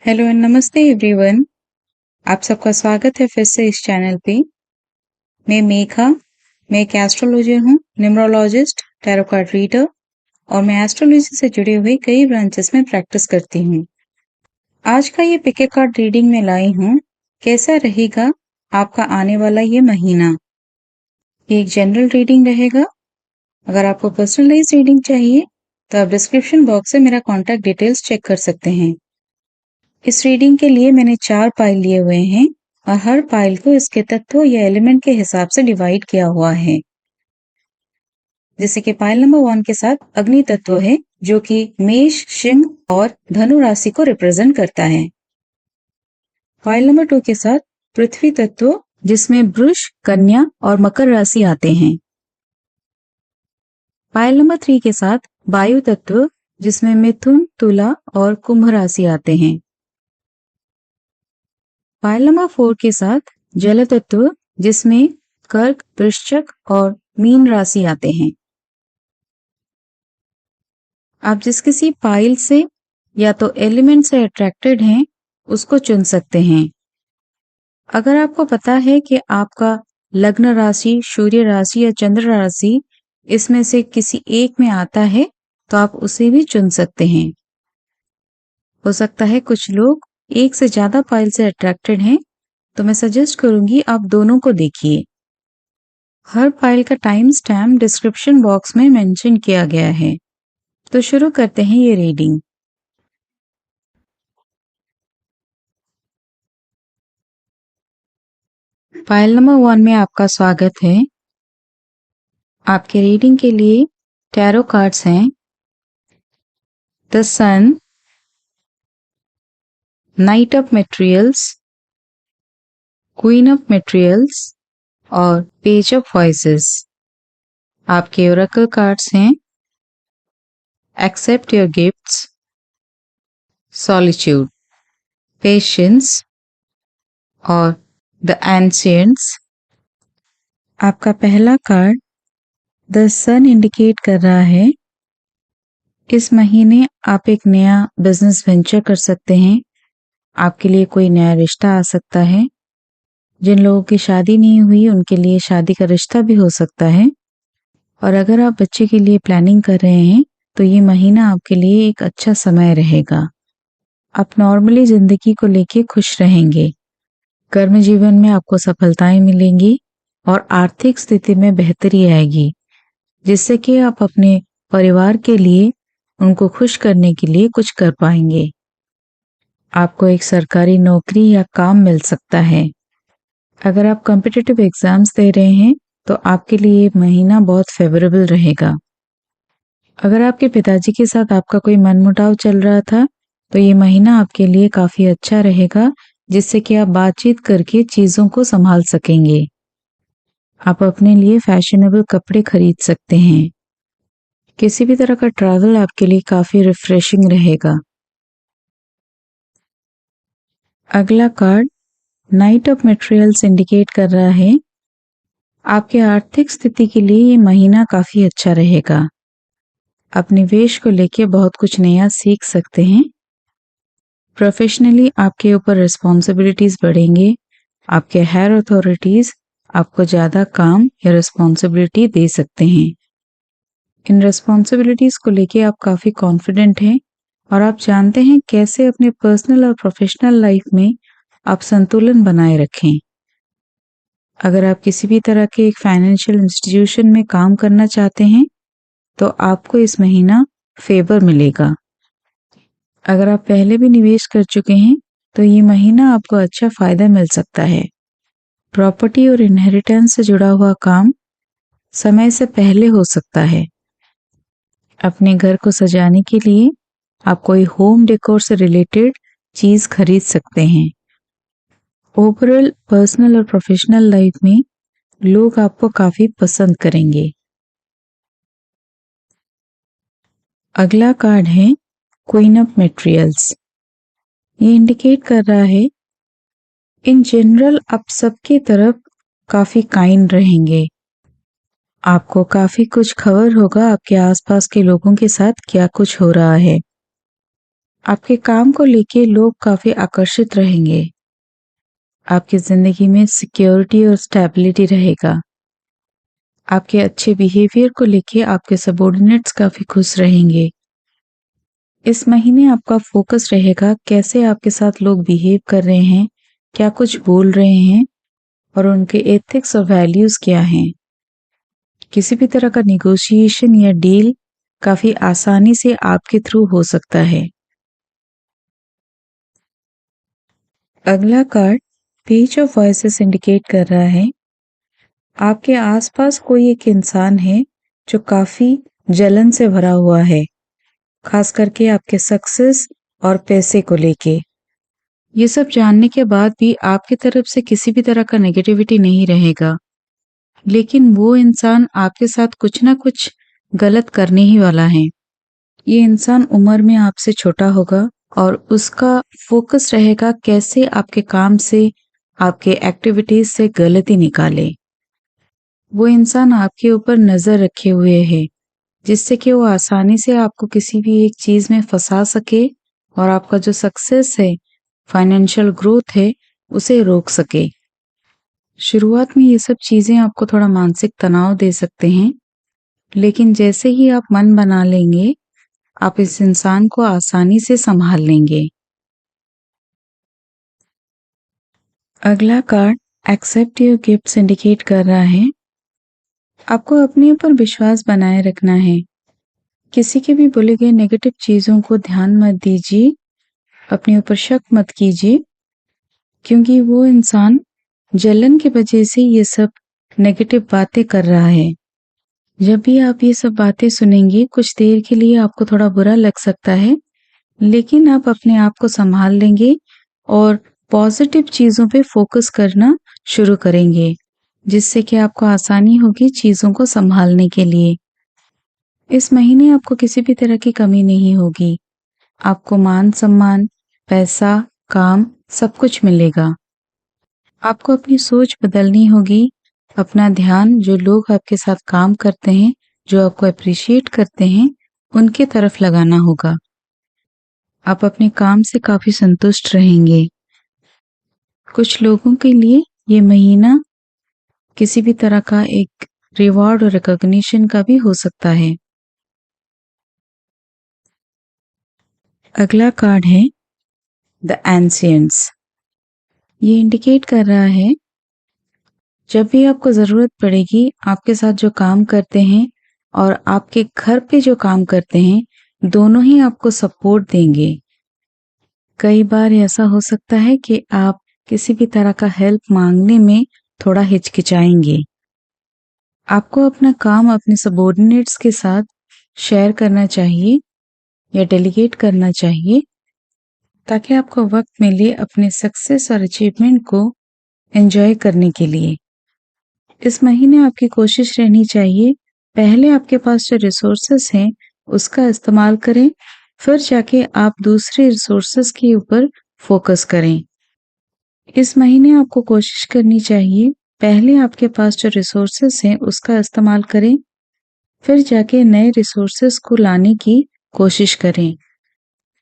Hello and नमस्ते everyone. आप सबका स्वागत है फिर से इस चैनल पे। मैं मेघा, मैं एक एस्ट्रोलॉजर हूँ, न्यूमरोलॉजिस्ट, टैरो कार्ड रीडर और मैं एस्ट्रोलॉजी से जुड़े हुए कई ब्रांचेस में प्रैक्टिस करती हूँ। आज का ये पिक ए कार्ड रीडिंग में लाई हूँ, कैसा रहेगा आपका आने वाला ये महीना। ये एक जनरल रीडिंग रहेगा। अगर आपको पर्सनलाइज रीडिंग चाहिए तो आप डिस्क्रिप्शन बॉक्स से मेरा कॉन्टैक्ट डिटेल्स चेक कर सकते हैं। इस रीडिंग के लिए मैंने 4 पाइल लिए हुए हैं और हर पाइल को इसके तत्व या एलिमेंट के हिसाब से डिवाइड किया हुआ है। जैसे कि पाइल नंबर 1 के साथ अग्नि तत्व है, जो कि मेष, सिंह और धनु राशि को रिप्रेजेंट करता है। पाइल नंबर 2 के साथ पृथ्वी तत्व, जिसमें वृष, कन्या और मकर राशि आते हैं। पाइल नंबर 3 के साथ वायु तत्व, जिसमें मिथुन, तुला और कुंभ राशि आते हैं। पाइल नंबर 4 के साथ जल तत्व, जिसमें कर्क, वृश्चिक और मीन राशि आते हैं। आप जिस किसी पाइल से या तो एलिमेंट से अट्रैक्टेड हैं, उसको चुन सकते हैं। अगर आपको पता है कि आपका लग्न राशि, सूर्य राशि या चंद्र राशि इसमें से किसी एक में आता है, तो आप उसे भी चुन सकते हैं। हो सकता है कुछ लोग एक से ज्यादा पाइल से अट्रैक्टेड हैं, तो मैं सजेस्ट करूंगी आप दोनों को देखिए। हर पाइल का टाइम स्टैम्प डिस्क्रिप्शन बॉक्स में मेंशन किया गया है। तो शुरू करते हैं ये रीडिंग। पाइल नंबर 1 में आपका स्वागत है। आपके रीडिंग के लिए टैरो कार्ड्स हैं the sun, knight of materials, queen of materials और पेज ऑफ वॉइसेस। आपके ओरेकल कार्ड्स हैं accept your gifts, solitude, patience और द एंशियंट्स। आपका पहला कार्ड द सन इंडिकेट कर रहा है इस महीने आप एक नया बिजनेस वेंचर कर सकते हैं। आपके लिए कोई नया रिश्ता आ सकता है। जिन लोगों की शादी नहीं हुई उनके लिए शादी का रिश्ता भी हो सकता है। और अगर आप बच्चे के लिए प्लानिंग कर रहे हैं तो ये महीना आपके लिए एक अच्छा समय रहेगा। आप नॉर्मली जिंदगी को लेके खुश रहेंगे। कर्म जीवन में आपको सफलताएं मिलेंगी और आर्थिक स्थिति में बेहतरी आएगी, जिससे कि आप अपने परिवार के लिए उनको खुश करने के लिए कुछ कर पाएंगे। आपको एक सरकारी नौकरी या काम मिल सकता है। अगर आप कॉम्पिटिटिव एग्जाम्स दे रहे हैं तो आपके लिए ये महीना बहुत फेवरेबल रहेगा। अगर आपके पिताजी के साथ आपका कोई मनमुटाव चल रहा था तो ये महीना आपके लिए काफी अच्छा रहेगा, जिससे कि आप बातचीत करके चीजों को संभाल सकेंगे। आप अपने लिए फैशनेबल कपड़े खरीद सकते हैं। किसी भी तरह का ट्रैवल आपके लिए काफी रिफ्रेशिंग रहेगा। अगला card night of materials indicate कर रहा है आपके आर्थिक स्थिति के लिए ये महीना काफी अच्छा रहेगा। आप निवेश को लेके बहुत कुछ नया सीख सकते हैं। प्रोफेशनली आपके ऊपर रिस्पॉन्सिबिलिटीज बढ़ेंगे। आपके हायर अथॉरिटीज आपको ज्यादा काम या रिस्पॉन्सिबिलिटी दे सकते हैं। इन रिस्पॉन्सिबिलिटीज को लेके आप काफी कॉन्फिडेंट हैं और आप जानते हैं कैसे अपने पर्सनल और प्रोफेशनल लाइफ में आप संतुलन बनाए रखें। अगर आप किसी भी तरह के एक फाइनेंशियल इंस्टीट्यूशन में काम करना चाहते हैं तो आपको इस महीना फेवर मिलेगा। अगर आप पहले भी निवेश कर चुके हैं तो ये महीना आपको अच्छा फायदा मिल सकता है। प्रॉपर्टी और इनहेरिटेंस से जुड़ा हुआ काम समय से पहले हो सकता है। अपने घर को सजाने के लिए आप कोई होम डेकोर से रिलेटेड चीज खरीद सकते हैं। ओवरऑल पर्सनल और प्रोफेशनल लाइफ में लोग आपको काफी पसंद करेंगे। अगला कार्ड है क्वीन ऑफ मटेरियल्स। ये इंडिकेट कर रहा है इन जनरल आप सबकी तरफ काफी काइंड रहेंगे। आपको काफी कुछ खबर होगा आपके आसपास के लोगों के साथ क्या कुछ हो रहा है। आपके काम को लेके लोग काफी आकर्षित रहेंगे। आपकी जिंदगी में सिक्योरिटी और स्टेबिलिटी रहेगा। आपके अच्छे बिहेवियर को लेके आपके सबॉर्डिनेट्स काफी खुश रहेंगे। इस महीने आपका फोकस रहेगा कैसे आपके साथ लोग बिहेव कर रहे हैं, क्या कुछ बोल रहे हैं और उनके एथिक्स और वैल्यूज क्या हैं। किसी भी तरह का निगोशिएशन या डील काफी आसानी से आपके थ्रू हो सकता है। अगला card page of voices indicate कर रहा है आपके आसपास कोई एक इंसान है जो काफी जलन से भरा हुआ है, खास करके आपके सक्सेस और पैसे को लेके। ये सब जानने के बाद भी आपकी तरफ से किसी भी तरह का नेगेटिविटी नहीं रहेगा, लेकिन वो इंसान आपके साथ कुछ ना कुछ गलत करने ही वाला है। ये इंसान उम्र में आपसे छोटा होगा और उसका फोकस रहेगा कैसे आपके काम से, आपके एक्टिविटीज से गलती निकाले। वो इंसान आपके ऊपर नजर रखे हुए है, जिससे कि वो आसानी से आपको किसी भी एक चीज में फंसा सके और आपका जो सक्सेस है, फाइनेंशियल ग्रोथ है, उसे रोक सके। शुरुआत में ये सब चीजें आपको थोड़ा मानसिक तनाव दे सकते हैं, लेकिन जैसे ही आप मन बना लेंगे, आप इस इंसान को आसानी से संभाल लेंगे। अगला card accept your gifts indicate कर रहा है आपको अपने ऊपर विश्वास बनाए रखना है। किसी के भी बोले गए नेगेटिव चीजों को ध्यान मत दीजिए, अपने ऊपर शक मत कीजिए, क्योंकि वो इंसान जलन की वजह से ये सब नेगेटिव बातें कर रहा है। जब भी आप ये सब बातें सुनेंगे, कुछ देर के लिए आपको थोड़ा बुरा लग सकता है, लेकिन आप अपने आप को संभाल लेंगे और पॉजिटिव चीजों पे फोकस करना शुरू करेंगे, जिससे कि आपको आसानी होगी चीजों को संभालने के लिए। इस महीने आपको किसी भी तरह की कमी नहीं होगी। आपको मान सम्मान, पैसा, काम सब कुछ मिलेगा। आपको अपनी सोच बदलनी होगी। अपना ध्यान जो लोग आपके साथ काम करते हैं, जो आपको अप्रिशिएट करते हैं, उनके तरफ लगाना होगा। आप अपने काम से काफी संतुष्ट रहेंगे। कुछ लोगों के लिए ये महीना किसी भी तरह का एक रिवॉर्ड और रिकॉग्निशन का भी हो सकता है। अगला कार्ड है द एंशियंट्स। ये इंडिकेट कर रहा है जब भी आपको जरूरत पड़ेगी, आपके साथ जो काम करते हैं और आपके घर पे जो काम करते हैं, दोनों ही आपको सपोर्ट देंगे। कई बार ऐसा हो सकता है कि आप किसी भी तरह का हेल्प मांगने में थोड़ा हिचकिचाएंगे। आपको अपना काम अपने सबॉर्डिनेट्स के साथ शेयर करना चाहिए या डेलीगेट करना चाहिए, ताकि आपको वक्त मिले अपने सक्सेस और अचीवमेंट को एंजॉय करने के लिए। इस महीने आपकी कोशिश रहनी चाहिए पहले आपके पास जो रिसोर्सेस हैं उसका इस्तेमाल करें, फिर जाके आप दूसरे रिसोर्सेस के ऊपर फोकस करें। इस महीने आपको कोशिश करनी चाहिए पहले आपके पास जो रिसोर्सेस हैं उसका इस्तेमाल करें, फिर जाके नए रिसोर्सेस को लाने की कोशिश करें।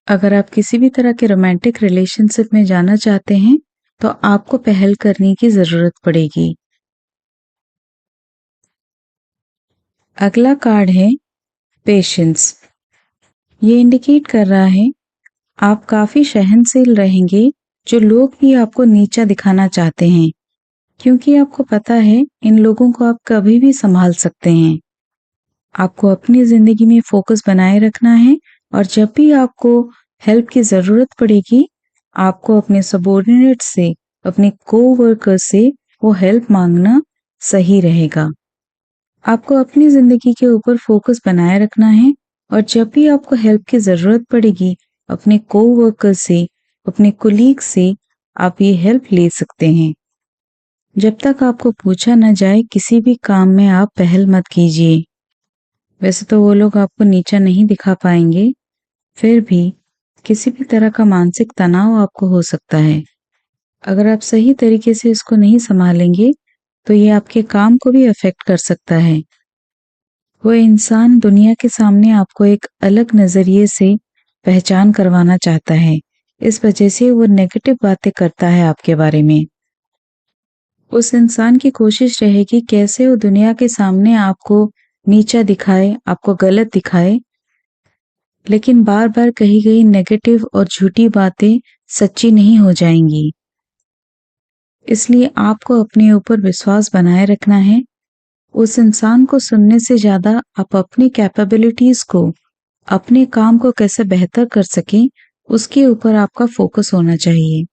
अगर आप किसी भी तरह के रोमांटिक रिलेशनशिप में जाना चाहते हैं तो आपको पहल करने की जरूरत पड़ेगी। अगला कार्ड है पेशेंस। ये इंडिकेट कर रहा है आप काफी सहनशील रहेंगे, जो लोग भी आपको नीचा दिखाना चाहते हैं, क्योंकि आपको पता है इन लोगों को आप कभी भी संभाल सकते हैं। आपको अपनी जिंदगी में फोकस बनाए रखना है और जब भी आपको हेल्प की जरूरत पड़ेगी, आपको अपने सबॉर्डिनेट से, अपने कोवर्कर से वो हेल्प मांगना सही रहेगा। आपको अपनी जिंदगी के ऊपर फोकस बनाए रखना है और जब भी आपको हेल्प की जरूरत पड़ेगी, अपने कोवर्कर से, अपने कोलीग से आप ये हेल्प ले सकते हैं। जब तक आपको पूछा न जाए किसी भी काम में आप पहल मत कीजिए। वैसे तो वो लोग आपको नीचा नहीं दिखा पाएंगे, फिर भी किसी भी तरह का मानसिक तनाव आपको हो सकता है। अगर आप सही तरीके से इसको नहीं संभालेंगे तो ये आपके काम को भी अफेक्ट कर सकता है। वो इंसान दुनिया के सामने आपको एक अलग नजरिए से पहचान करवाना चाहता है। इस वजह से वो नेगेटिव बातें करता है आपके बारे में। उस इंसान की कोशिश रहेगी कैसे वो दुनिया के सामने आपको नीचा दिखाए, आपको गलत दिखाए, लेकिन बार-बार कही गई नेगेटिव और झूठी बातें सच्ची नहीं हो जाएंगी। इसलिए आपको अपने ऊपर विश्वास बनाए रखना है। उस इंसान को सुनने से ज़्यादा आप अपनी कैपेबिलिटीज़ को, अपने काम को कैसे बेहतर कर सकें, उसके ऊपर आपका फोकस होना चाहिए।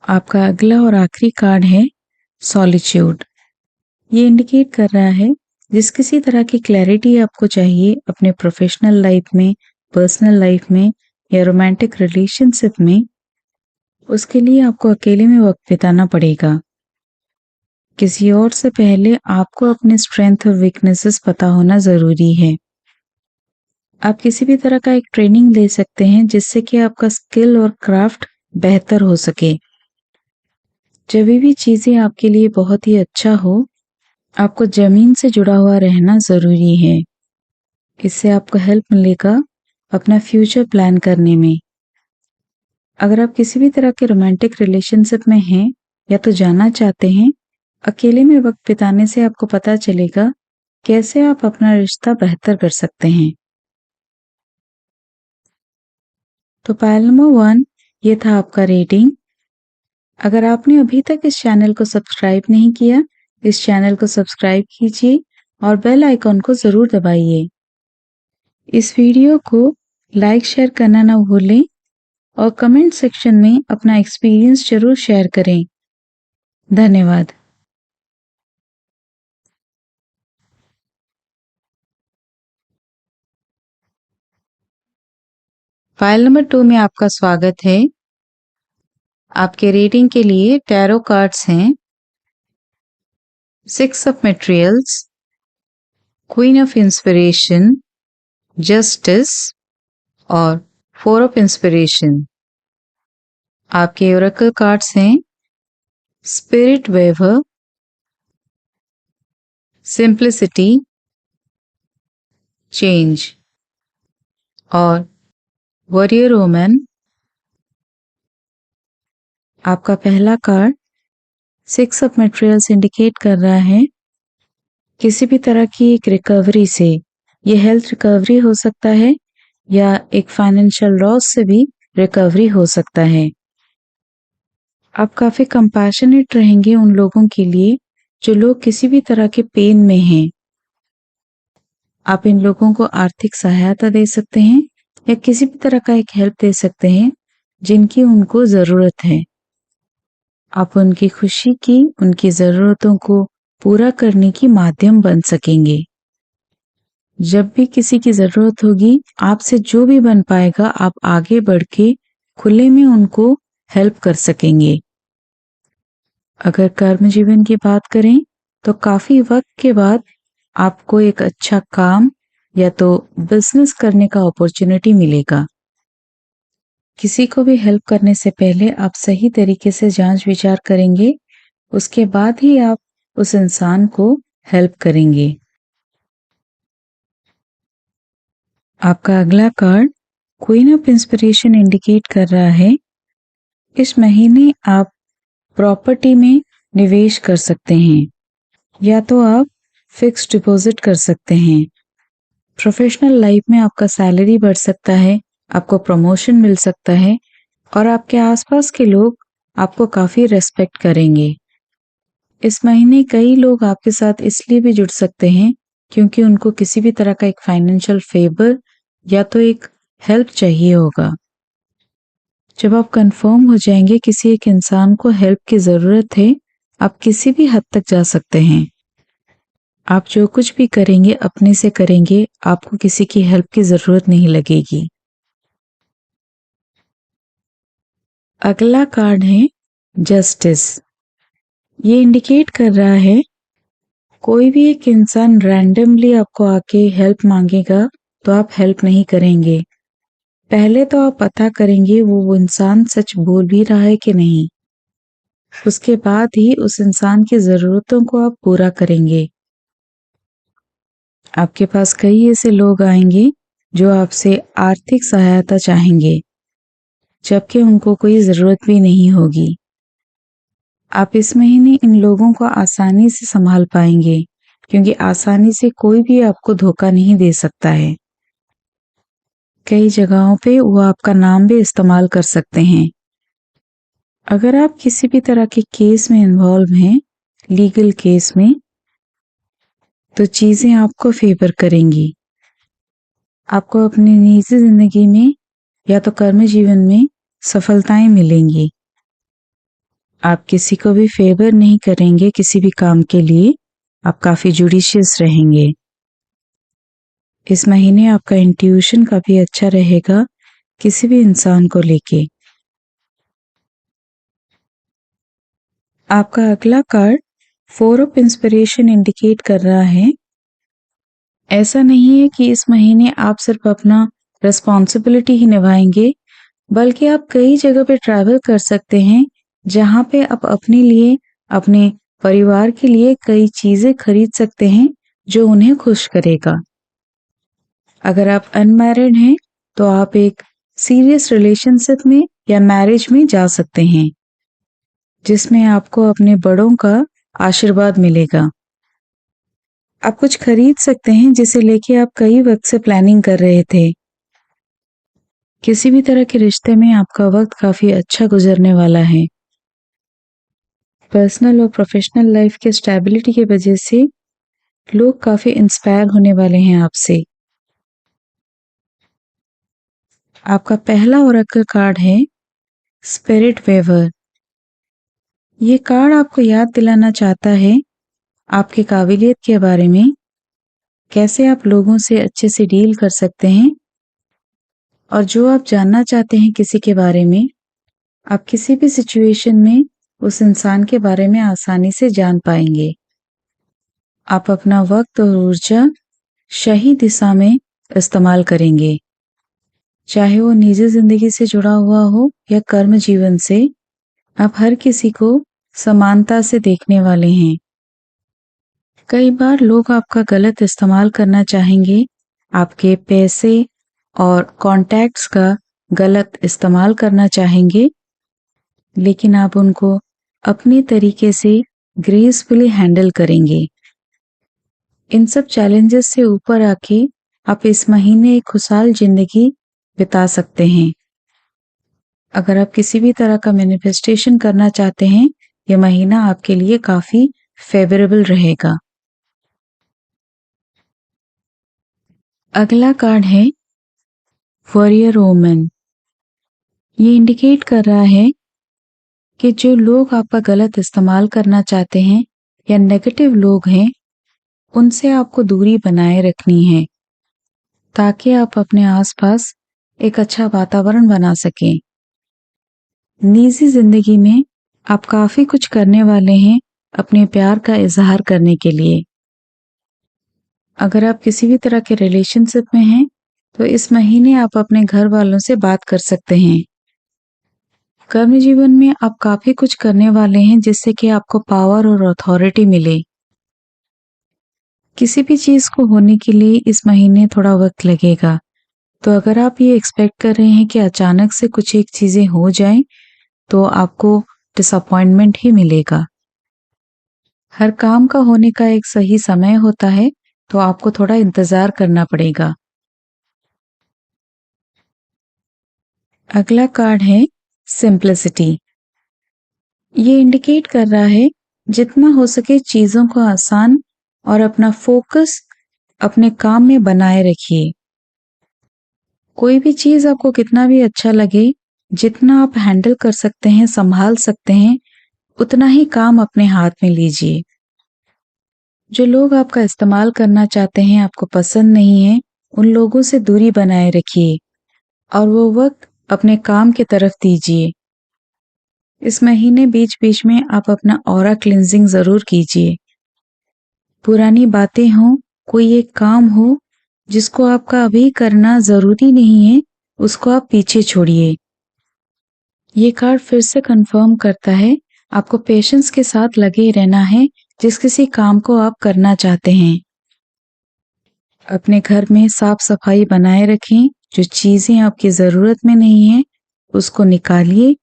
आपका अगला और आखिरी कार्ड है सॉलिट्यूड। ये इंडिकेट कर रहा है जिस किसी तरह की क्लैरिटी आपको चाहिए अपने प्रोफेशनल लाइफ में, पर्सनल लाइफ में या रोमांटिक रिलेशनशिप में, उसके लिए आपको अकेले में वक्त बिताना पड़ेगा। किसी और से पहले आपको अपने स्ट्रेंथ और वीकनेसेस पता होना ज़रूरी है। आप किसी भी तरह का एक ट्रेनिंग ले सकते हैं जिससे कि आपका स्किल और क्राफ्ट बेहतर हो सके। जब भी चीज़ें आपके लिए बहुत ही अच्छा हो, आपको ज़मीन से जुड़ा हुआ रहना ज़रूरी है। इससे आपको हेल्प मिलेगा अपना फ्यूचर प्लान करने में। अगर आप किसी भी तरह के रोमांटिक रिलेशनशिप में हैं या तो जाना चाहते हैं, अकेले में वक्त बिताने से आपको पता चलेगा कैसे आप अपना रिश्ता बेहतर कर सकते हैं। तो पायल नंबर 1 ये था आपका रेटिंग। अगर आपने अभी तक इस चैनल को सब्सक्राइब नहीं किया, इस चैनल को सब्सक्राइब कीजिए और बेल आइकॉन को ज़रूर दबाइए। इस वीडियो को लाइक शेयर करना ना भूलें और कमेंट सेक्शन में अपना एक्सपीरियंस ज़रूर शेयर करें। धन्यवाद। फाइल नंबर 2 में आपका स्वागत है। आपके रीडिंग के लिए टैरो कार्ड्स हैं 6 of materials, queen of inspiration, justice और 4 ऑफ इंस्पिरेशन। आपके ओरेकल कार्ड्स हैं स्पिरिट वेवर, सिंप्लिसिटी, चेंज और वॉरियर वुमन। आपका पहला कार्ड 6 ऑफ मेटेरियल्स इंडिकेट कर रहा है किसी भी तरह की एक रिकवरी से। ये हेल्थ रिकवरी हो सकता है या एक फाइनेंशियल लॉस से भी रिकवरी हो सकता है। आप काफी कंपैशनेट रहेंगे उन लोगों के लिए जो लोग किसी भी तरह के पेन में हैं। आप इन लोगों को आर्थिक सहायता दे सकते हैं या किसी भी तरह का एक हेल्प दे सकते हैं जिनकी उनको जरूरत है। आप उनकी खुशी की, उनकी जरूरतों को पूरा करने की माध्यम बन सकेंगे। जब भी किसी की जरूरत होगी, आपसे जो भी बन पाएगा आप आगे बढ़ के खुले में उनको हेल्प कर सकेंगे। अगर कर्म जीवन की बात करें तो काफी वक्त के बाद आपको एक अच्छा काम या तो बिजनेस करने का अपॉर्चुनिटी मिलेगा। किसी को भी हेल्प करने से पहले आप सही तरीके से जांच विचार करेंगे, उसके बाद ही आप उस इंसान को हेल्प करेंगे। आपका अगला card queen of inspiration indicate कर रहा है इस महीने आप प्रॉपर्टी में निवेश कर सकते हैं या तो आप फिक्स डिपॉजिट कर सकते हैं। प्रोफेशनल लाइफ में आपका सैलरी बढ़ सकता है, आपको प्रमोशन मिल सकता है और आपके आसपास के लोग आपको काफी रेस्पेक्ट करेंगे। इस महीने कई लोग आपके साथ इसलिए भी जुड़ सकते हैं क्योंकि उनको किसी भी तरह का एक फाइनेंशियल फेवर या तो एक हेल्प चाहिए होगा। जब आप कंफर्म हो जाएंगे किसी एक इंसान को हेल्प की जरूरत है, आप किसी भी हद तक जा सकते हैं। आप जो कुछ भी करेंगे अपने से करेंगे, आपको किसी की हेल्प की जरूरत नहीं लगेगी। अगला कार्ड है जस्टिस। ये इंडिकेट कर रहा है कोई भी एक इंसान रैंडमली आपको आके हेल्प मांगेगा तो आप हेल्प नहीं करेंगे। पहले तो आप पता करेंगे वो इंसान सच बोल भी रहा है कि नहीं। उसके बाद ही उस इंसान की जरूरतों को आप पूरा करेंगे। आपके पास कई ऐसे लोग आएंगे जो आपसे आर्थिक सहायता चाहेंगे, जबकि उनको कोई ज़रूरत भी नहीं होगी। आप इस महीने इन लोगों को आसानी से संभाल पाएंगे, क्योंकि आसानी से कोई भी आपको धोखा नहीं दे सकता है। कई जगहों पे वो आपका नाम भी इस्तेमाल कर सकते हैं। अगर आप किसी भी तरह के केस में इन्वॉल्व हैं, लीगल केस में, तो चीजें आपको फेवर करेंगी। आपको अपनी निजी जिंदगी में या तो कर्म जीवन में सफलताएं मिलेंगी। आप किसी को भी फेवर नहीं करेंगे किसी भी काम के लिए। आप काफी जुडिशियस रहेंगे। इस महीने आपका इंट्यूशन काफी अच्छा रहेगा किसी भी इंसान को लेके। आपका अगला कार्ड 4 ऑफ इंस्पिरेशन इंडिकेट कर रहा है। ऐसा नहीं है कि इस महीने आप सिर्फ अपना रिस्पॉन्सिबिलिटी ही निभाएंगे, बल्कि आप कई जगह पे ट्रैवल कर सकते हैं जहां पे आप अपने लिए, अपने परिवार के लिए कई चीजें खरीद सकते हैं जो उन्हें खुश करेगा। अगर आप अनमैरिड हैं तो आप एक सीरियस रिलेशनशिप में या मैरिज में जा सकते हैं, जिसमें आपको अपने बड़ों का आशीर्वाद मिलेगा। आप कुछ खरीद सकते हैं जिसे लेके आप कई वक्त से प्लानिंग कर रहे थे। किसी भी तरह के रिश्ते में आपका वक्त काफी अच्छा गुजरने वाला है। पर्सनल और प्रोफेशनल लाइफ के स्टेबिलिटी की वजह से लोग काफी इंस्पायर होने वाले हैं आपसे। आपका पहला ओरेकल कार्ड है स्पिरिट वेवर। ये कार्ड आपको याद दिलाना चाहता है आपकी काबिलियत के बारे में, कैसे आप लोगों से अच्छे से डील कर सकते हैं, और जो आप जानना चाहते हैं किसी के बारे में, आप किसी भी सिचुएशन में उस इंसान के बारे में आसानी से जान पाएंगे। आप अपना वक्त और ऊर्जा सही दिशा में इस्तेमाल करेंगे, चाहे वो निजी जिंदगी से जुड़ा हुआ हो या कर्म जीवन से। आप हर किसी को समानता से देखने वाले हैं। कई बार लोग आपका गलत इस्तेमाल करना चाहेंगे, आपके पैसे और कॉन्टैक्ट्स का गलत इस्तेमाल करना चाहेंगे, लेकिन आप उनको अपने तरीके से ग्रेसफुली हैंडल करेंगे। इन सब चैलेंजेस से ऊपर आके आप इस महीने एक खुशहाल जिंदगी बिता सकते हैं। अगर आप किसी भी तरह का मैनिफेस्टेशन करना चाहते हैं, यह महीना आपके लिए काफी फेवरेबल रहेगा। अगला कार्ड है वॉरियर वुमन। ये इंडिकेट कर रहा है कि जो लोग आपका गलत इस्तेमाल करना चाहते हैं या नेगेटिव लोग हैं, उनसे आपको दूरी बनाए रखनी है, ताकि आप अपने आसपास एक अच्छा वातावरण बना सकें। निजी जिंदगी में आप काफी कुछ करने वाले हैं अपने प्यार का इजहार करने के लिए। अगर आप किसी भी तरह के रिलेशनशिप में हैं, तो इस महीने आप अपने घर वालों से बात कर सकते हैं। कर्म जीवन में आप काफी कुछ करने वाले हैं जिससे कि आपको पावर और अथॉरिटी मिले। किसी भी चीज को होने के लिए इस महीने थोड़ा वक्त लगेगा, तो अगर आप ये एक्सपेक्ट कर रहे हैं कि अचानक से कुछ एक चीजें हो जाएं, तो आपको डिसअपॉइंटमेंट ही मिलेगा। हर काम का होने का एक सही समय होता है, तो आपको थोड़ा इंतजार करना पड़ेगा। अगला कार्ड है सिंप्लिसिटी। ये इंडिकेट कर रहा है जितना हो सके चीजों को आसान और अपना फोकस अपने काम में बनाए रखिए। कोई भी चीज आपको कितना भी अच्छा लगे, जितना आप हैंडल कर सकते हैं, संभाल सकते हैं, उतना ही काम अपने हाथ में लीजिए। जो लोग आपका इस्तेमाल करना चाहते हैं, आपको पसंद नहीं है, उन लोगों से दूरी बनाए रखिए और वो वक्त अपने काम की तरफ दीजिए। इस महीने बीच बीच में आप अपना ऑरा क्लिंजिंग जरूर कीजिए। पुरानी बातें हों, कोई एक काम हो जिसको आपका अभी करना जरूरी नहीं है, उसको आप पीछे छोड़िए। ये कार्ड फिर से कंफर्म करता है आपको पेशेंस के साथ लगे रहना है जिस किसी काम को आप करना चाहते हैं। अपने घर में साफ सफाई बनाए रखें। जो चीजें आपकी जरूरत में नहीं है उसको निकालिए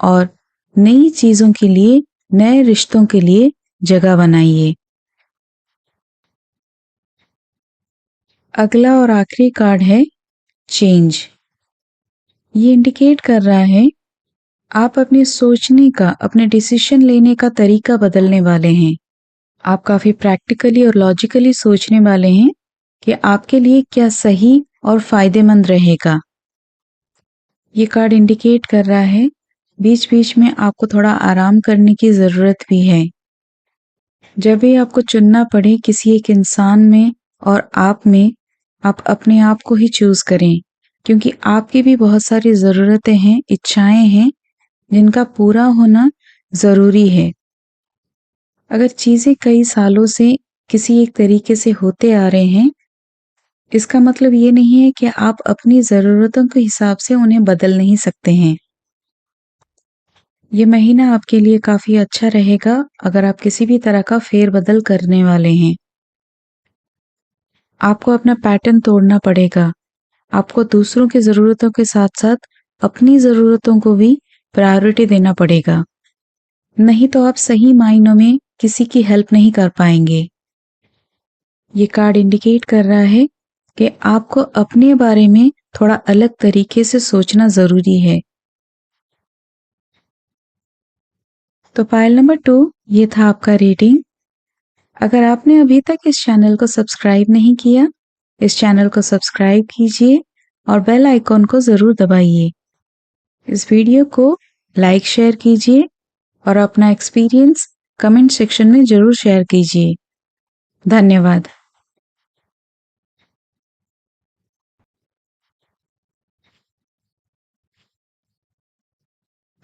और नई चीजों के लिए, नए रिश्तों के लिए जगह बनाइए। अगला और आखिरी कार्ड है चेंज। ये इंडिकेट कर रहा है आप अपने सोचने का, अपने डिसीजन लेने का तरीका बदलने वाले हैं। आप काफी प्रैक्टिकली और लॉजिकली सोचने वाले हैं कि आपके लिए क्या सही और फायदेमंद रहेगा। ये कार्ड इंडिकेट कर रहा है बीच बीच में आपको थोड़ा आराम करने की जरूरत भी है। जब भी आपको चुनना पड़े किसी एक इंसान में और आप में, आप अपने आप को ही चूज करें, क्योंकि आपकी भी बहुत सारी जरूरतें हैं, इच्छाएं हैं जिनका पूरा होना जरूरी है। अगर चीजें कई सालों से किसी एक तरीके से होते आ रहे हैं, इसका मतलब ये नहीं है कि आप अपनी जरूरतों के हिसाब से उन्हें बदल नहीं सकते हैं। ये महीना आपके लिए काफी अच्छा रहेगा अगर आप किसी भी तरह का फेरबदल करने वाले हैं। आपको अपना पैटर्न तोड़ना पड़ेगा। आपको दूसरों की जरूरतों के साथ साथ अपनी जरूरतों को भी प्रायोरिटी देना पड़ेगा, नहीं तो आप सही मायनों में किसी की हेल्प नहीं कर पाएंगे। ये कार्ड इंडिकेट कर रहा है कि आपको अपने बारे में थोड़ा अलग तरीके से सोचना जरूरी है। तो पाइल नंबर 2, ये था आपका रीडिंग। अगर आपने अभी तक इस चैनल को सब्सक्राइब नहीं किया, इस चैनल को सब्सक्राइब कीजिए और बेल आइकॉन को जरूर दबाइए। इस वीडियो को लाइक शेयर कीजिए और अपना एक्सपीरियंस कमेंट सेक्शन में जरूर शेयर कीजिए। धन्यवाद।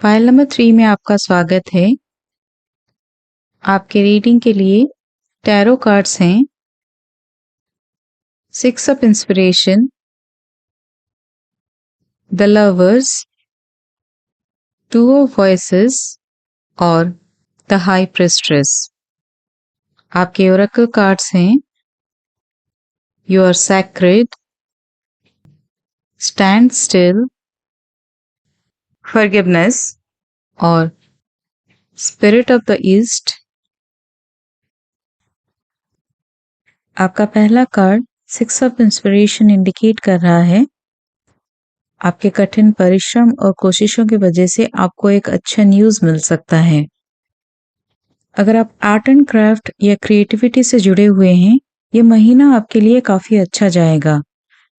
फाइल नंबर 3 में आपका स्वागत है। आपके रीडिंग के लिए टैरो कार्ड्स हैं 6 of inspiration, the lovers, 2 of voices और द हाई प्रेस्ट्रेस। आपके ओरेकल कार्ड्स हैं you are sacred, stand still, forgiveness और स्पिरिट ऑफ द ईस्ट। आपका पहला कार्ड 6 ऑफ इंस्पिरेशन इंडिकेट कर रहा है आपके कठिन परिश्रम और कोशिशों की वजह से आपको एक अच्छा न्यूज़ मिल सकता है। अगर आप आर्ट एंड क्राफ्ट या क्रिएटिविटी से जुड़े हुए हैं, ये महीना आपके लिए काफी अच्छा जाएगा,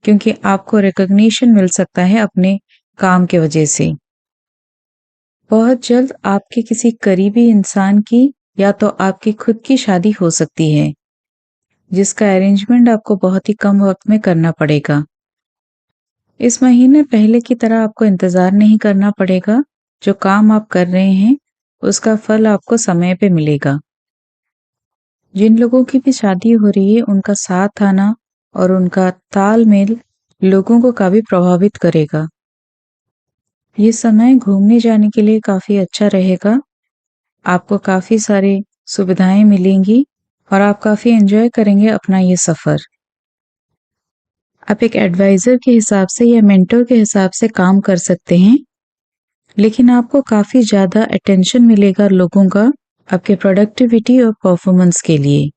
क्योंकि आपको रिकॉग्निशन मिल सकता है अपने काम के वजह से। बहुत जल्द आपके किसी करीबी इंसान की या तो आपकी खुद की शादी हो सकती है, जिसका अरेंजमेंट आपको बहुत ही कम वक्त में करना पड़ेगा। इस महीने पहले की तरह आपको इंतजार नहीं करना पड़ेगा। जो काम आप कर रहे हैं उसका फल आपको समय पे मिलेगा। जिन लोगों की भी शादी हो रही है उनका साथ आना और उनका तालमेल लोगों को काफी प्रभावित करेगा। ये समय घूमने जाने के लिए काफी अच्छा रहेगा। आपको काफी सारी सुविधाएं मिलेंगी और आप काफी एंजॉय करेंगे अपना ये सफर। आप एक एडवाइजर के हिसाब से या मेंटर के हिसाब से काम कर सकते हैं, लेकिन आपको काफी ज्यादा अटेंशन मिलेगा लोगों का आपके प्रोडक्टिविटी और परफॉर्मेंस के लिए।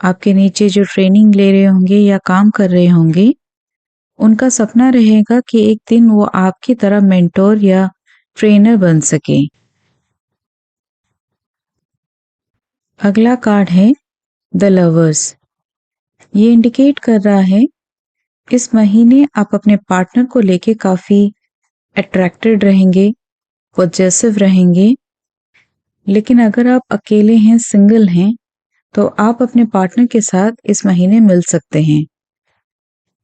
आपके नीचे जो ट्रेनिंग ले रहे होंगे या काम कर रहे होंगे, उनका सपना रहेगा कि एक दिन वो आपकी तरह मेंटोर या ट्रेनर बन सके। अगला कार्ड है द लवर्स। ये इंडिकेट कर रहा है इस महीने आप अपने पार्टनर को लेके काफी अट्रैक्टेड रहेंगे, पॉजेसिव रहेंगे। लेकिन अगर आप अकेले हैं, सिंगल हैं, तो आप अपने पार्टनर के साथ इस महीने मिल सकते हैं।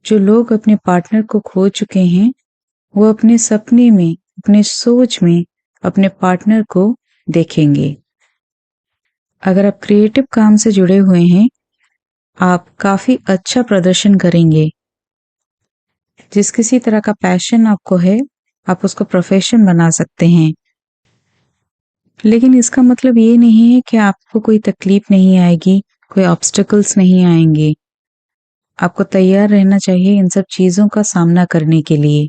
जो लोग अपने पार्टनर को खो चुके हैं वो अपने सपने में, अपने सोच में अपने पार्टनर को देखेंगे। अगर आप क्रिएटिव काम से जुड़े हुए हैं, आप काफी अच्छा प्रदर्शन करेंगे। जिस किसी तरह का पैशन आपको है, आप उसको प्रोफेशन बना सकते हैं। लेकिन इसका मतलब ये नहीं है कि आपको कोई तकलीफ नहीं आएगी, कोई ऑब्स्टेकल्स नहीं आएंगे। आपको तैयार रहना चाहिए इन सब चीज़ों का सामना करने के लिए।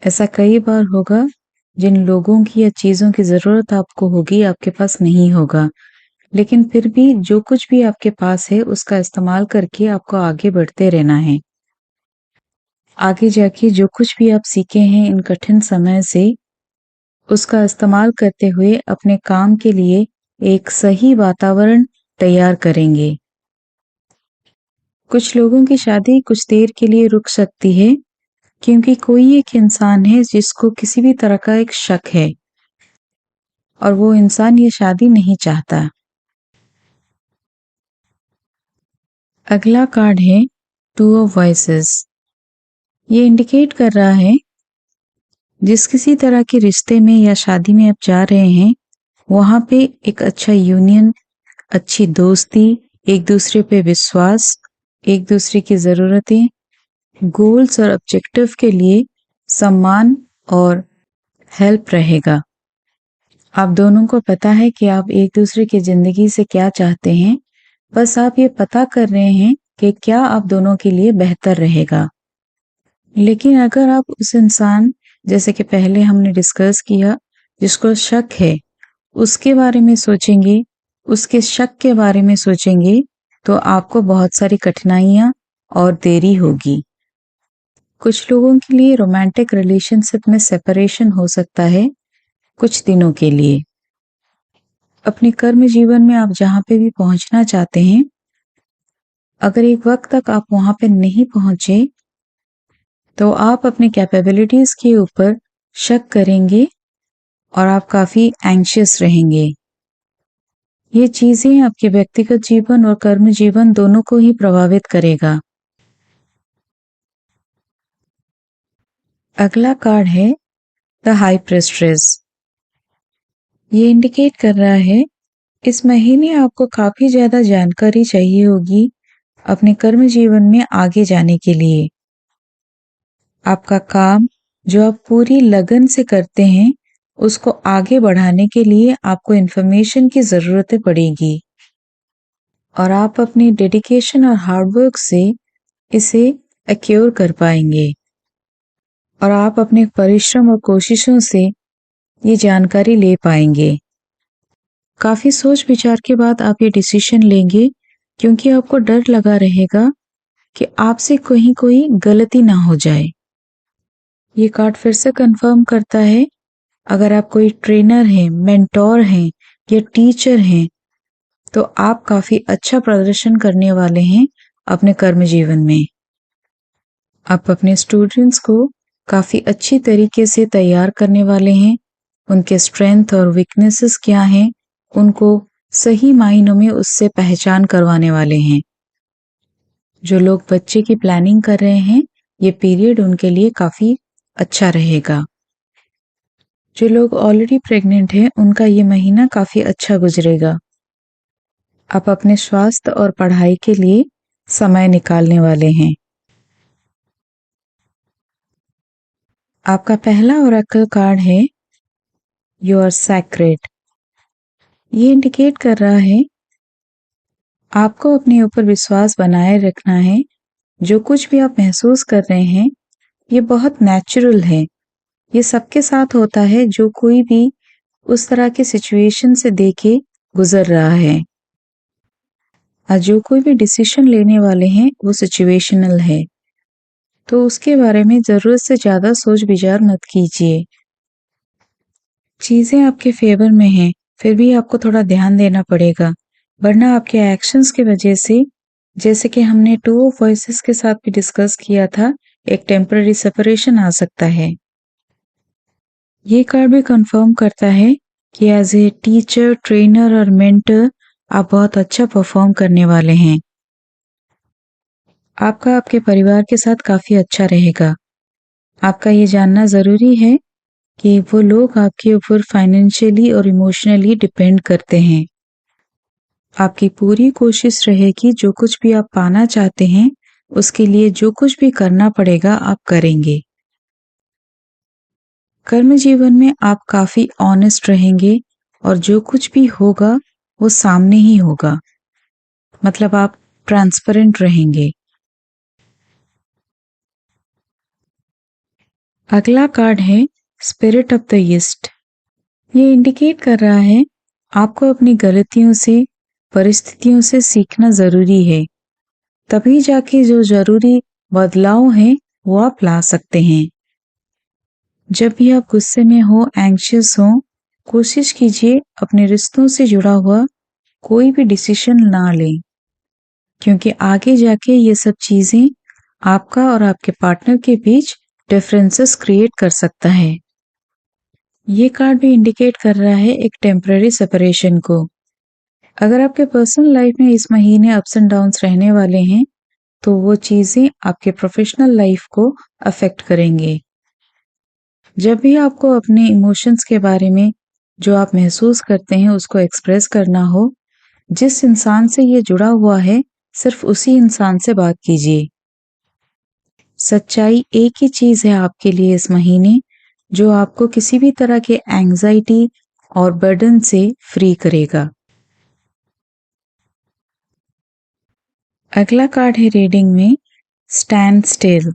ऐसा कई बार होगा जिन लोगों की या चीज़ों की ज़रूरत आपको होगी आपके पास नहीं होगा, लेकिन फिर भी जो कुछ भी आपके पास है उसका इस्तेमाल करके आपको आगे बढ़ते रहना है। आगे जाके जो कुछ भी आप सीखे हैं इन कठिन समय से, उसका इस्तेमाल करते हुए अपने काम के लिए एक सही वातावरण तैयार करेंगे। कुछ लोगों की शादी कुछ देर के लिए रुक सकती है क्योंकि कोई एक इंसान है जिसको किसी भी तरह का एक शक है और वो इंसान ये शादी नहीं चाहता। अगला कार्ड है टू ऑफ वॉइसेस। ये इंडिकेट कर रहा है जिस किसी तरह के रिश्ते में या शादी में आप जा रहे हैं वहां पे एक अच्छा यूनियन, अच्छी दोस्ती, एक दूसरे पे विश्वास, एक दूसरे की ज़रूरतें, गोल्स और ऑब्जेक्टिव के लिए सम्मान और हेल्प रहेगा। आप दोनों को पता है कि आप एक दूसरे की ज़िंदगी से क्या चाहते हैं, बस आप ये पता कर रहे हैं कि क्या आप दोनों के लिए बेहतर रहेगा। लेकिन अगर आप उस इंसान, जैसे कि पहले हमने डिस्कस किया, जिसको शक है, उसके बारे में सोचेंगे, उसके शक के बारे में सोचेंगे, तो आपको बहुत सारी कठिनाइयाँ और देरी होगी। कुछ लोगों के लिए रोमांटिक रिलेशनशिप में सेपरेशन हो सकता है कुछ दिनों के लिए। अपने कर्म जीवन में आप जहाँ पे भी पहुँचना चाहते हैं, अगर एक वक्त तक आप वहाँ पे नहीं पहुँचे, तो आप अपनी कैपेबिलिटीज़ के ऊपर शक करेंगे और आप काफ़ी एंग्शियस रहेंगे। ये चीज़ें आपके व्यक्तिगत जीवन और कर्म जीवन दोनों को ही प्रभावित करेगा। अगला कार्ड है द हाई प्रीस्ट्रेस। ये इंडिकेट कर रहा है इस महीने आपको काफ़ी ज़्यादा जानकारी चाहिए होगी अपने कर्म जीवन में आगे जाने के लिए। आपका काम जो आप पूरी लगन से करते हैं, उसको आगे बढ़ाने के लिए आपको इन्फॉर्मेशन की ज़रूरत पड़ेगी और आप अपनी डेडिकेशन और हार्डवर्क से इसे एक्योर कर पाएंगे और आप अपने परिश्रम और कोशिशों से ये जानकारी ले पाएंगे। काफ़ी सोच विचार के बाद आप ये डिसीजन लेंगे क्योंकि आपको डर लगा रहेगा कि आपसे कहीं कोई गलती ना हो जाए। ये कार्ड फिर से कंफर्म करता है अगर आप कोई ट्रेनर हैं, मेंटोर हैं या टीचर हैं, तो आप काफ़ी अच्छा प्रदर्शन करने वाले हैं अपने कर्म जीवन में। आप अपने स्टूडेंट्स को काफ़ी अच्छी तरीके से तैयार करने वाले हैं। उनके स्ट्रेंथ और वीकनेसेस क्या हैं, उनको सही मायनों में उससे पहचान करवाने वाले हैं। जो लोग बच्चे की प्लानिंग कर रहे हैं, ये पीरियड उनके लिए काफ़ी अच्छा रहेगा। जो लोग ऑलरेडी प्रेग्नेंट हैं, उनका ये महीना काफ़ी अच्छा गुजरेगा। आप अपने स्वास्थ्य और पढ़ाई के लिए समय निकालने वाले हैं। आपका पहला ओरेकल कार्ड है यू आर सैक्रेड। ये इंडिकेट कर रहा है आपको अपने ऊपर विश्वास बनाए रखना है। जो कुछ भी आप महसूस कर रहे हैं, ये बहुत नेचुरल है। ये सबके साथ होता है जो कोई भी उस तरह के सिचुएशन से देखे गुजर रहा है। और जो कोई भी डिसीजन लेने वाले हैं वो सिचुएशनल है, तो उसके बारे में ज़रूरत से ज़्यादा सोच विचार मत कीजिए। चीज़ें आपके फेवर में हैं, फिर भी आपको थोड़ा ध्यान देना पड़ेगा, वरना आपके एक्शंस की वजह से, जैसे कि हमने टू ऑफ वॉइसेस के साथ भी डिस्कस किया था, एक टेम्पररी सेपरेशन आ सकता है। ये कार्ड भी कंफर्म करता है कि एज ए टीचर, ट्रेनर और मेंटर आप बहुत अच्छा परफॉर्म करने वाले हैं। आपका आपके परिवार के साथ काफ़ी अच्छा रहेगा। आपका ये जानना ज़रूरी है कि वो लोग आपके ऊपर फाइनेंशियली और इमोशनली डिपेंड करते हैं। आपकी पूरी कोशिश रहेगी जो कुछ भी आप पाना चाहते हैं, उसके लिए जो कुछ भी करना पड़ेगा आप करेंगे। कर्म जीवन में आप काफ़ी ऑनेस्ट रहेंगे और जो कुछ भी होगा वो सामने ही होगा। मतलब आप ट्रांसपेरेंट रहेंगे। अगला कार्ड है स्पिरिट ऑफ द ईस्ट। ये इंडिकेट कर रहा है आपको अपनी गलतियों से, परिस्थितियों से सीखना जरूरी है, तभी जाके जो जरूरी बदलाव हैं वो आप ला सकते हैं। जब भी आप गुस्से में हो, एंग्शियस हो, कोशिश कीजिए अपने रिश्तों से जुड़ा हुआ कोई भी डिसीजन ना लें, क्योंकि आगे जाके ये सब चीजें आपका और आपके पार्टनर के बीच डिफरेंसेस क्रिएट कर सकता है। ये कार्ड भी इंडिकेट कर रहा है एक टेम्पररी सेपरेशन को। अगर आपके पर्सनल लाइफ में इस महीने अप्स एंड डाउन्स रहने वाले हैं तो वो चीजें आपके प्रोफेशनल लाइफ को अफेक्ट करेंगे। जब भी आपको अपने इमोशंस के बारे में जो आप महसूस करते हैं उसको एक्सप्रेस करना हो, जिस इंसान से ये जुड़ा हुआ है सिर्फ उसी इंसान से बात कीजिए। सच्चाई एक ही चीज है आपके लिए इस महीने, जो आपको किसी भी तरह के एंजाइटी और बर्डन से फ्री करेगा। अगला कार्ड है रीडिंग में स्टैंड स्टिल।